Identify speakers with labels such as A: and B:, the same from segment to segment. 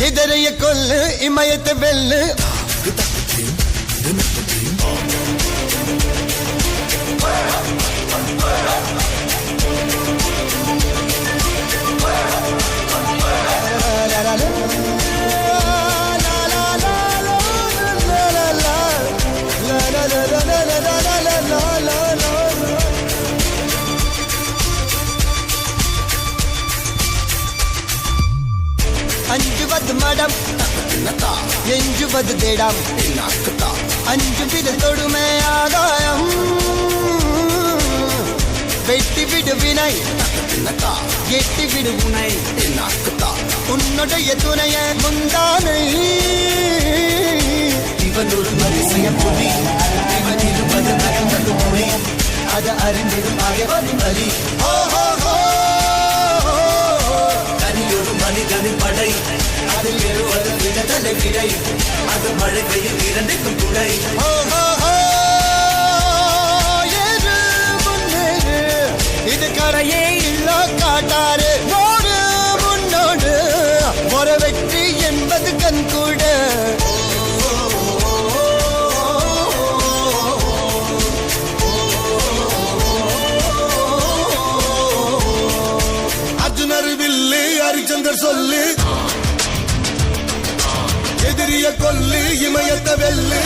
A: எதிரைய கொல்லு இமயத்தை வெல்லு அஞ்சுவது மடம் எஞ்சுவது தேடம் அஞ்சு வித தொடுமை ஆதாயம் வெட்டி விடு வினை எட்டி விடு உனை உன்னுடைய துணைய முந்தானை இவன் ஒரு வரிசைய புலி இவன் இருபது நகர்வது மொழி அது அறிந்திடும் ஆகவன் வலி தனியொரு மனிதனின் படை அதில் எழுவது விடுதலை விடை அது மழை பெய்யும் இரண்டுக்கும் துணை இது கரையே இல்ல காட்டாரு ஓடு முன்னோடு ஒரு வெற்றி என்பது கண் கூட அர்ஜுனர் வில்லு ஹரிச்சந்தர் சொல்லு எதிரிய கொல்லு இமயத்தை வெல்லு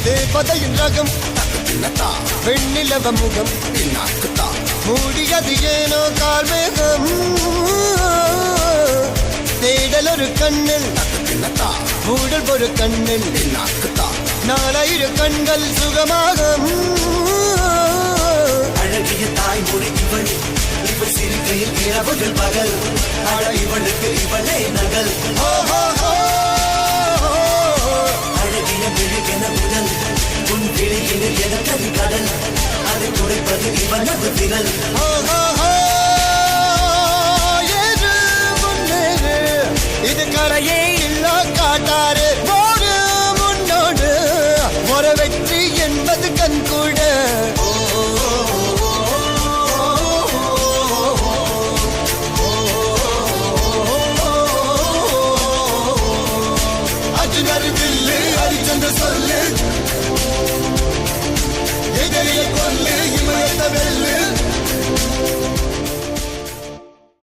A: தேவதையின் ரகம் வெண்ணிலவ முகம் மூடியது ஏனோ கால்மேகம் தேடல் ஒரு கண்ணில் மூடல் ஒரு கண்ணில் 4000 கண்கள் சுகமாக அழகிய தாய்மொழி இவள் இவள் சிரிக்கையில் இரவுகள் பகல் அழ இவளுக்கு இவளே நகல் அழகிய விழுகென முதல் உன் விழியில் எனக்கது கடல் அதை துடைப்பது இவனது விரல் இது கரையே இல்ல காட்டாரு ஓடு முன்னோடு ஒரு வெற்றி என்பது கண் கூட அர்ஜுனர் வில்லு ஹரிச்சந்திர சொல்லு எதிரிய